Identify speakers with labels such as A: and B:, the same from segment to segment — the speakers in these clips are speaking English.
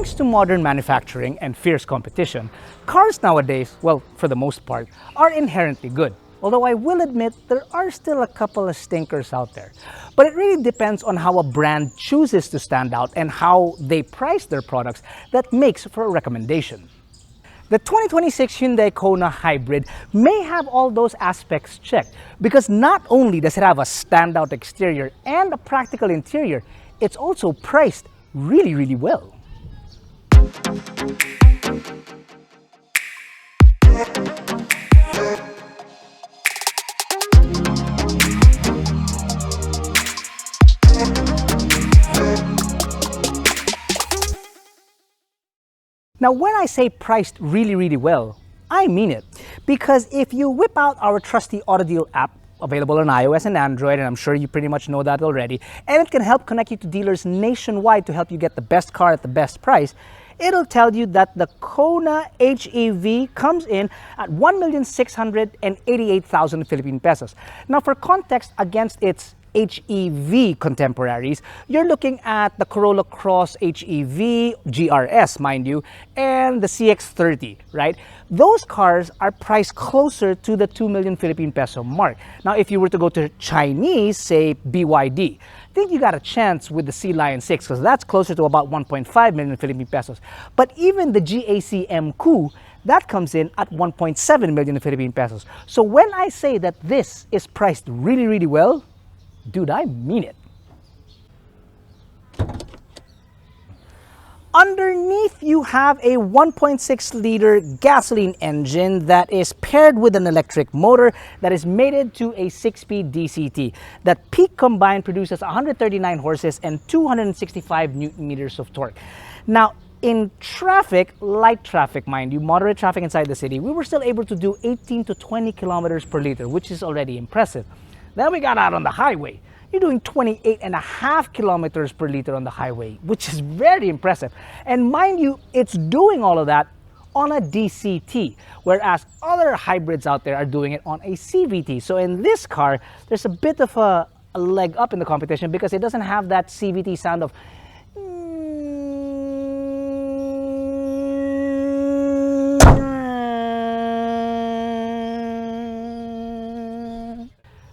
A: Thanks to modern manufacturing and fierce competition, cars nowadays, well, for the most part, are inherently good. Although I will admit there are still a couple of stinkers out there. But it really depends on how a brand chooses to stand out and how they price their products that makes for a recommendation. The 2026 Hyundai Kona Hybrid may have all those aspects checked because not only does it have a standout exterior and a practical interior, it's also priced really well. Now, when I say priced really well, I mean it. Because if you whip out our trusty AutoDeal app, available on iOS and Android, and I'm sure you pretty much know that already, and it can help connect you to dealers nationwide to help you get the best car at the best price, it'll tell you that the Kona HEV comes in at 1,688,000 Philippine pesos. Now, for context against its HEV contemporaries, you're looking at the Corolla Cross HEV, GRS mind you, and the CX-30, right? Those cars are priced closer to the 2 million Philippine peso mark. Now, if you were to go to Chinese, say BYD, I think you got a chance with the Sea Lion 6 because that's closer to about 1.5 million Philippine pesos. But even the GAC M2, that comes in at 1.7 million Philippine pesos. So when I say that this is priced really well, dude, I mean it. Underneath, you have a 1.6-liter gasoline engine that is paired with an electric motor that is mated to a 6-speed DCT. That peak combined produces 139 horses and 265 newton meters of torque. Now, in traffic, light traffic mind you, moderate traffic inside the city, we were still able to do 18 to 20 kilometers per liter, which is already impressive. Then we got out on the highway. You're doing 28.5 kilometers per liter on the highway, which is very impressive. And mind you, it's doing all of that on a DCT, whereas other hybrids out there are doing it on a CVT. So in this car, there's a bit of a leg up in the competition because it doesn't have that CVT sound of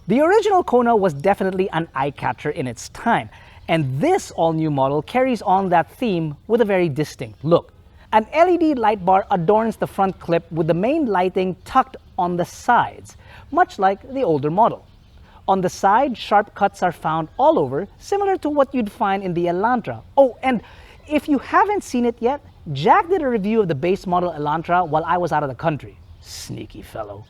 A: The original Kona was definitely an eye-catcher in its time, and this all-new model carries on that theme with a very distinct look. An LED light bar adorns the front clip with the main lighting tucked on the sides, much like the older model. On the side, sharp cuts are found all over, similar to what you'd find in the Elantra. Oh, and if you haven't seen it yet, Jack did a review of the base model Elantra while I was out of the country. Sneaky fellow.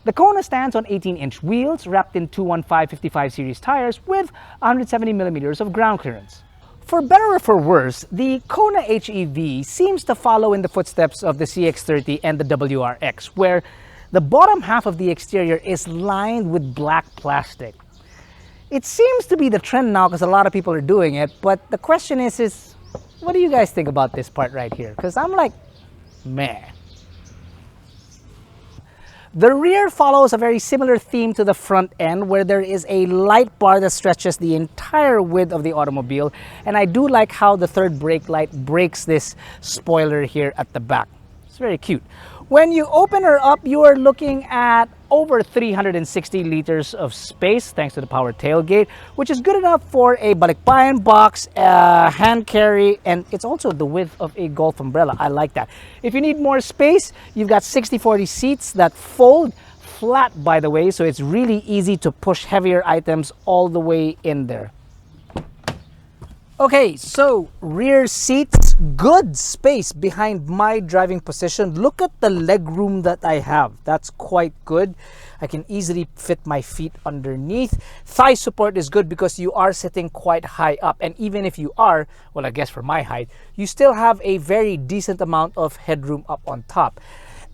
A: The Kona stands on 18-inch wheels wrapped in 215/55 series tires with 170 millimeters of ground clearance. For better or for worse, the Kona HEV seems to follow in the footsteps of the CX-30 and the WRX, where the bottom half of the exterior is lined with black plastic. It seems to be the trend now because a lot of people are doing it, but the question is what do you guys think about this part right here? Because I'm like, meh. The rear follows a very similar theme to the front end, where there is a light bar that stretches the entire width of the automobile, and I do like how the third brake light breaks this spoiler here at the back. It's very cute. When you open her up, you are looking at over 360 liters of space thanks to the power tailgate, which is good enough for a balikbayan box, hand carry, and it's also the width of a golf umbrella. I like that. If you need more space, you've got 60/40 seats that fold flat, by the way, so it's really easy to push heavier items all the way in there. Okay, so rear seats, good space behind my driving position. Look at the leg room that I have. That's quite good. I can easily fit my feet underneath. Thigh support is good because you are sitting quite high up. And even if you are, well, I guess for my height, you still have a very decent amount of headroom up on top.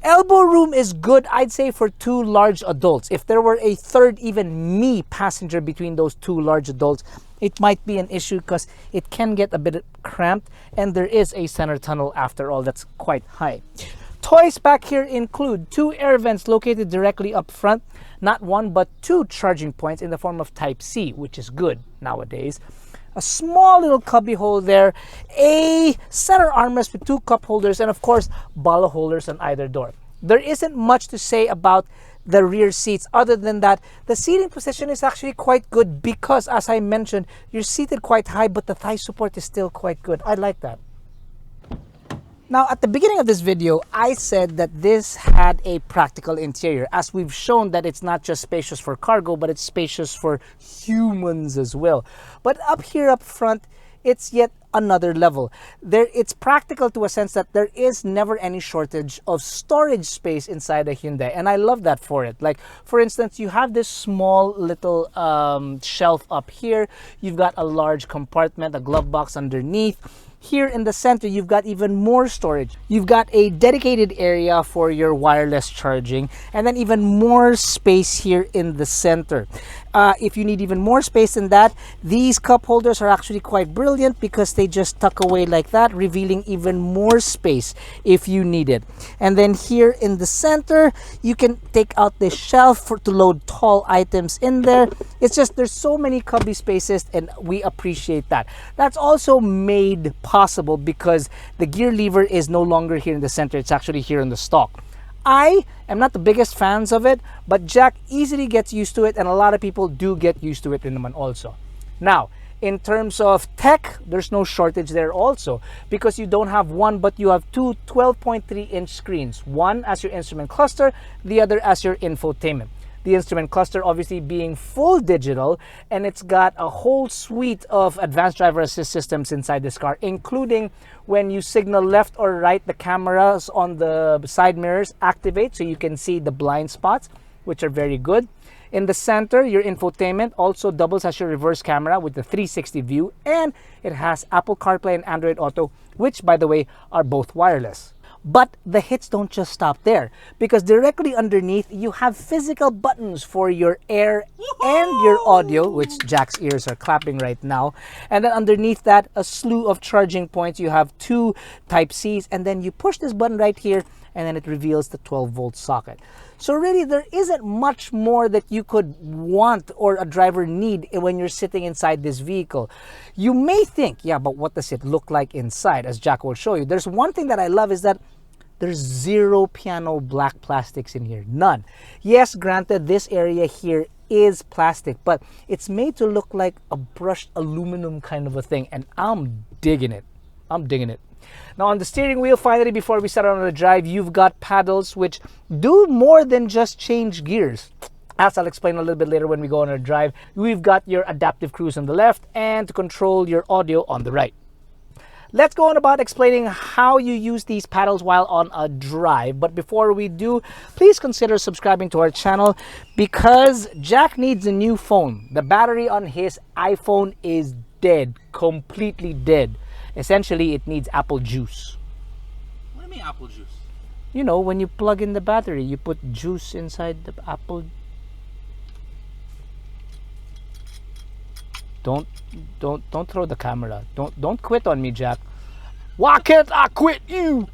A: Elbow room is good, I'd say, for two large adults. If there were a third, even me, passenger between those two large adults, it might be an issue because it can get a bit cramped, and there is a center tunnel after all that's quite high. Toys back here include two air vents located directly up front, not one but two charging points in the form of Type-C, which is good nowadays. a small little cubby hole there, a center armrest with 2 cup holders, and of course, bottle holders on either door. There isn't much to say about the rear seats other than that the seating position is actually quite good because, as I mentioned, you're seated quite high, but the thigh support is still quite good. I like that. Now, at the beginning of this video, I said that this had a practical interior, as we've shown that it's not just spacious for cargo, but it's spacious for humans as well. But up here up front, it's yet another level. It's practical to a sense that there is never any shortage of storage space inside a Hyundai, and I love that for it. Like, for instance, you have this small little shelf up here. You've got a large compartment, a glove box underneath. Here in the center, you've got even more storage. You've got a dedicated area for your wireless charging, and then even more space here in the center. If you need even more space than that, these cup holders are actually quite brilliant because they just tuck away like that, revealing even more space if you need it. And then here in the center, you can take out this shelf to load tall items in there. It's just, there's so many cubby spaces, and we appreciate that. That's also made possible because the gear lever is no longer here in the center. It's actually here in the stock. I am not the biggest fans of it, but Jack easily gets used to it, and a lot of people do get used to it in naman also. Now, in terms of tech, there's no shortage there also, because you don't have one, but you have 2 12.3-inch screens. One as your instrument cluster, the other as your infotainment. The instrument cluster obviously being full digital, and it's got a whole suite of advanced driver assist systems inside this car, including when you signal left or right, the cameras on the side mirrors activate so you can see the blind spots, which are very good. In the center, your infotainment also doubles as your reverse camera with the 360 view, and it has Apple CarPlay and Android Auto, which, by the way, are both wireless. But the hits don't just stop there, because directly underneath you have physical buttons for your air and your audio, which Jack's ears are clapping right now. And then underneath that, a slew of charging points. You have 2 Type-Cs, and then you push this button right here, and then it reveals the 12-volt socket. So really, there isn't much more that you could want or a driver need when you're sitting inside this vehicle. You may think, yeah, but what does it look like inside? As Jack will show you. There's one thing that I love is that there's zero piano black plastics in here. None. Yes, granted, this area here is plastic, but it's made to look like a brushed aluminum kind of a thing, and I'm digging it. I'm digging it. Now, on the steering wheel, finally, before we start on the drive, you've got paddles which do more than just change gears. As I'll explain a little bit later when we go on a drive, we've got your adaptive cruise on the left and to control your audio on the right. Let's go on about explaining how you use these paddles while on a drive. But before we do, please consider subscribing to our channel because Jack needs a new phone. The battery on his iPhone is dead, completely dead. Essentially, it needs apple juice.
B: What do you mean apple juice?
A: You know, when you plug in the battery, you put juice inside the apple. Don't throw the camera. Don't quit on me, Jack. Why can't I quit you?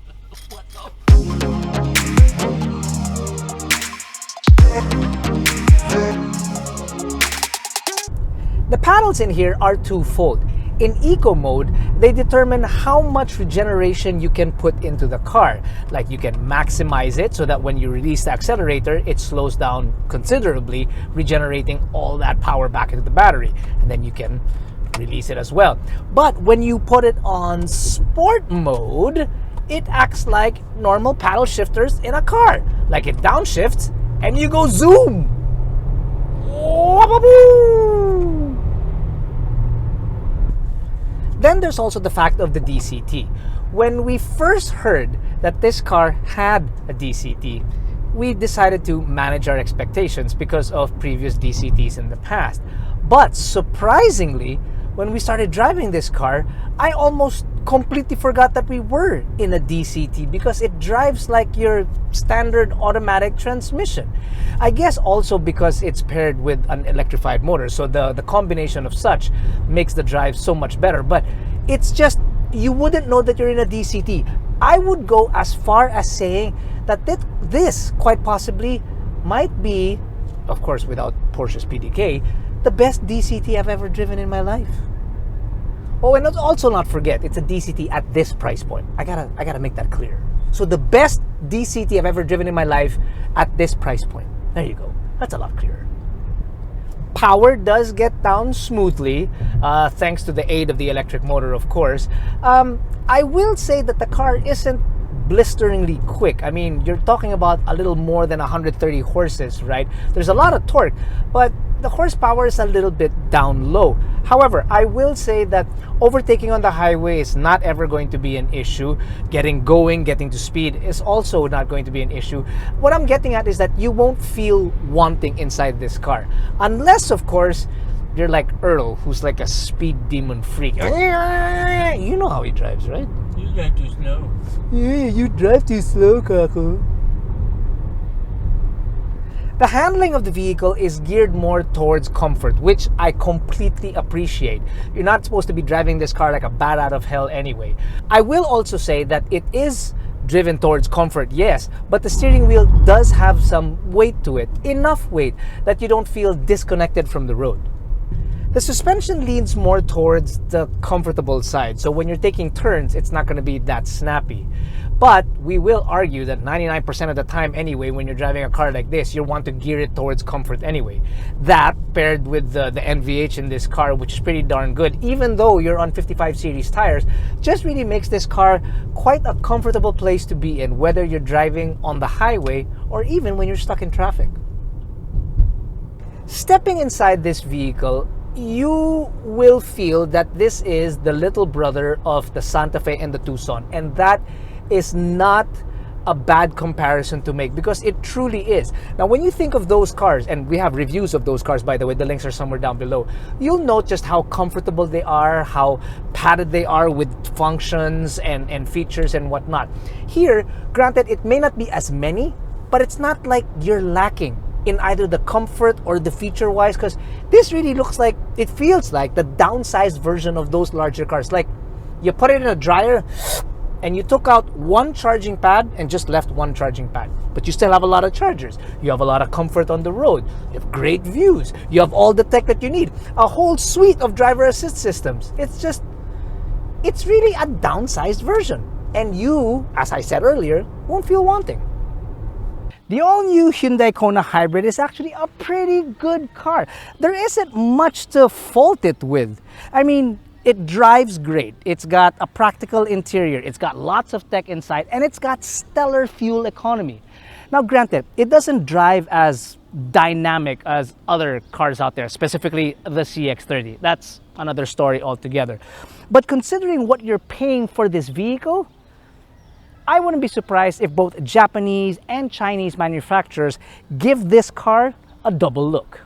A: The paddles in here are twofold. In eco mode, they determine how much regeneration you can put into the car. Like, you can maximize it so that when you release the accelerator, it slows down considerably, regenerating all that power back into the battery. And then you can release it as well. But when you put it on sport mode, it acts like normal paddle shifters in a car. Like, it downshifts and you go zoom. Then there's also the fact of the DCT. When we first heard that this car had a DCT, we decided to manage our expectations because of previous DCTs in the past. But surprisingly, when we started driving this car, I almost completely forgot that we were in a DCT because it drives like your standard automatic transmission. I guess also because it's paired with an electrified motor, so the combination of such makes the drive so much better. But it's just, you wouldn't know that you're in a DCT. I would go as far as saying that this quite possibly might be, of course without Porsche's PDK, the best DCT I've ever driven in my life. Oh, and let's also not forget, it's a DCT at this price point. I gotta make that clear. So the best DCT I've ever driven in my life at this price point. There you go. That's a lot clearer. Power does get down smoothly, thanks to the aid of the electric motor, of course. I will say that the car isn't blisteringly quick. I mean, you're talking about a little more than 130 horses, right? There's a lot of torque, but the horsepower is a little bit down low. However, I will say that overtaking on the highway is not ever going to be an issue. Getting going, getting to speed is also not going to be an issue. What I'm getting at is that you won't feel wanting inside this car. Unless, of course, you're like Earl, who's like a speed demon freak. You know how he drives, right?
B: You drive too slow.
A: Yeah, you drive too slow, Kako. The handling of the vehicle is geared more towards comfort, which I completely appreciate. You're not supposed to be driving this car like a bat out of hell anyway. I will also say that it is driven towards comfort, yes, but the steering wheel does have some weight to it. Enough weight that you don't feel disconnected from the road. The suspension leans more towards the comfortable side, so when you're taking turns, it's not going to be that snappy. But we will argue that 99% of the time anyway, when you're driving a car like this, you want to gear it towards comfort anyway. That, paired with the NVH in this car, which is pretty darn good, even though you're on 55 series tires, just really makes this car quite a comfortable place to be in, whether you're driving on the highway or even when you're stuck in traffic. Stepping inside this vehicle, you will feel that this is the little brother of the Santa Fe and the Tucson, and that is not a bad comparison to make, because it truly is. Now, when you think of those cars, and we have reviews of those cars, by the way, the links are somewhere down below, you'll note just how comfortable they are, how padded they are with functions and features and whatnot. Here, granted, it may not be as many, but it's not like you're lacking in either the comfort or the feature wise, because this really looks like, it feels like the downsized version of those larger cars. Like you put it in a dryer and you took out one charging pad and just left one charging pad, but you still have a lot of chargers. You have a lot of comfort on the road. You have great views. You have all the tech that you need. A whole suite of driver assist systems. It's really a downsized version, and you, as I said earlier, won't feel wanting. The all-new Hyundai Kona Hybrid is actually a pretty good car. There isn't much to fault it with. I mean, it drives great. It's got a practical interior. It's got lots of tech inside, and it's got stellar fuel economy. Now, granted, it doesn't drive as dynamic as other cars out there, specifically the CX-30. That's another story altogether. But considering what you're paying for this vehicle, I wouldn't be surprised if both Japanese and Chinese manufacturers give this car a double look.